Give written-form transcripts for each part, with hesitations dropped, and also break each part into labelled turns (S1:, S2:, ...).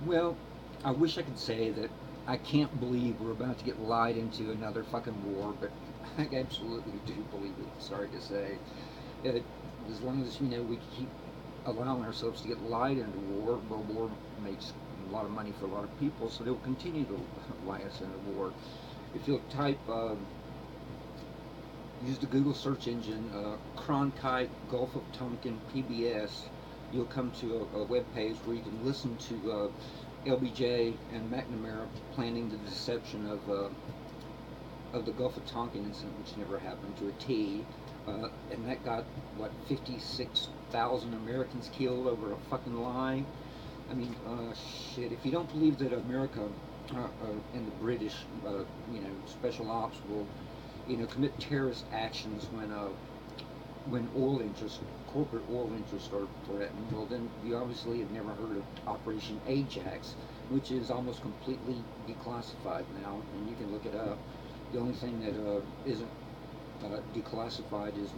S1: Well, I wish I could say that I can't believe we're about to get lied into another fucking war, but I absolutely do believe it. Sorry to say. It, as long as, we keep allowing ourselves to get lied into war, well, war makes a lot of money for a lot of people, so they'll continue to lie us into war. If you'll type, use the Google search engine, Cronkite Gulf of Tonkin PBS, you'll come to a web page where you can listen to LBJ and McNamara planning the deception of the Gulf of Tonkin incident, which never happened, to a T. And that got, what, 56,000 Americans killed over a fucking lie. I mean, shit, if you don't believe that America and the British, special ops will, commit terrorist actions when oil interests, corporate oil interests are threatened, well, then you obviously have never heard of Operation Ajax, which is almost completely declassified now, and you can look it up. The only thing that isn't declassified is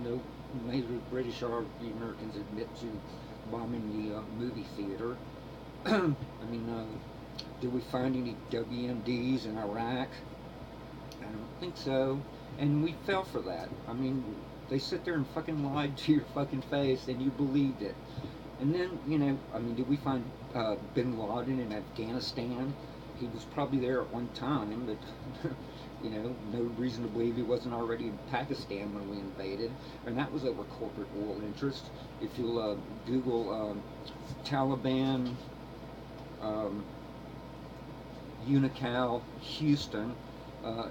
S1: neither the British or the Americans admit to bombing the movie theater. I mean, did we find any WMDs in Iraq? I don't think so. And we fell for that. I mean, they sit there and fucking lied to your fucking face, and you believed it. And then, I mean, did we find Bin Laden in Afghanistan? He was probably there at one time, but no reason to believe he wasn't already in Pakistan when we invaded, and that was over corporate oil interest. If you'll Google Taliban um, Unical Houston,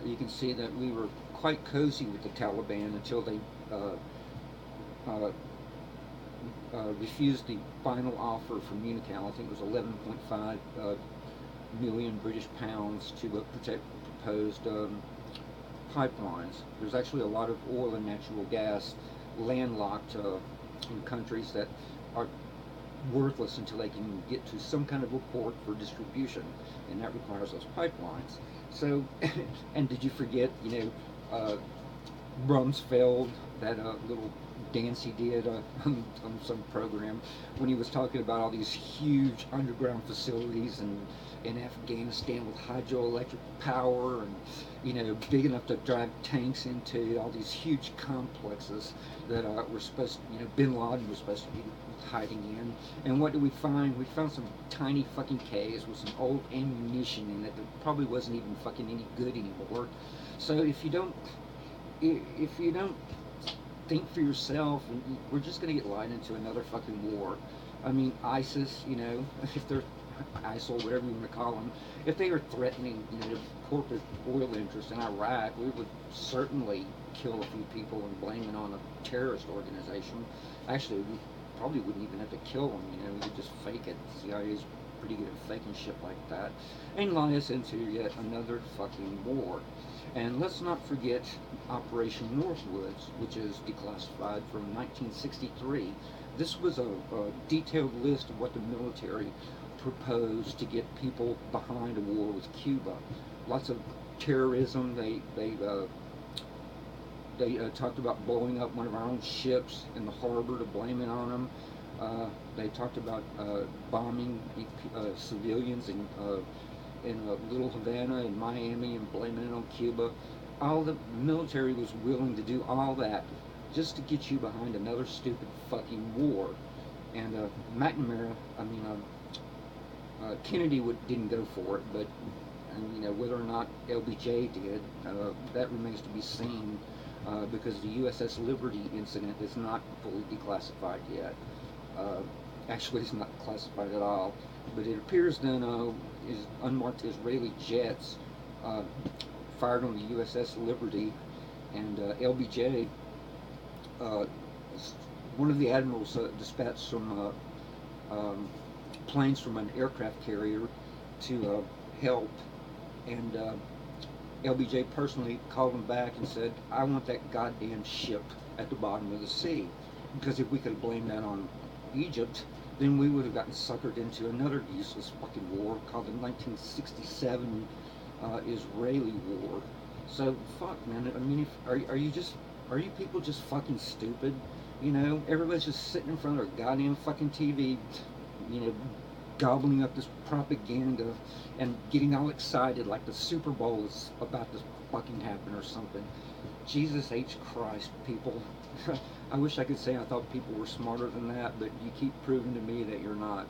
S1: you can see that we were quite cozy with the Taliban until they uh, uh, refused the final offer from Unical. I think it was 11.5 million British pounds to protect proposed pipelines. There's actually a lot of oil and natural gas landlocked in countries that are worthless until they can get to some kind of a port for distribution, and that requires those pipelines. So, and did you forget, Rumsfeld, that little dance he did on some program when he was talking about all these huge underground facilities in Afghanistan with hydroelectric power and big enough to drive tanks into all these huge complexes that were supposed Bin Laden was supposed to be hiding in. And what did we find? We found some tiny fucking caves with some old ammunition in it that probably wasn't even fucking any good anymore. So if you don't think for yourself, we're just going to get lied into another fucking war. I mean, ISIS, if they're ISIL, whatever you want to call them, if they are threatening, the corporate oil interests in Iraq, we would certainly kill a few people and blame it on a terrorist organization. Actually, we probably wouldn't even have to kill them. We could just fake it. The CIA is pretty good at faking shit like that, and lie us into yet another fucking war. And let's not forget Operation Northwoods, which is declassified from 1963. This was a detailed list of what the military proposed to get people behind a war with Cuba. Lots of terrorism. They talked about blowing up one of our own ships in the harbor to blame it on them. They talked about bombing civilians in Little Havana and Miami and blaming it on Cuba. All the military was willing to do all that just to get you behind another stupid fucking war. And McNamara, I mean, Kennedy didn't go for it, but whether or not LBJ did, that remains to be seen. Because the USS Liberty incident is not fully declassified yet. Uh, Actually, it's not classified at all. But it appears then is unmarked Israeli jets uh, fired on the USS Liberty, and LBJ, uh, one of the admirals, dispatched some planes from an aircraft carrier to help, and LBJ personally called him back and said, "I want that goddamn ship at the bottom of the sea." Because if we could have blamed that on Egypt, then we would have gotten suckered into another useless fucking war called the 1967 Israeli War. So, fuck, man. I mean, are you people just fucking stupid? Everybody's just sitting in front of their goddamn fucking TV, you know, gobbling up this propaganda and getting all excited like the Super Bowl is about to fucking happen or something. Jesus H. Christ, people. I wish I could say I thought people were smarter than that, but you keep proving to me that you're not.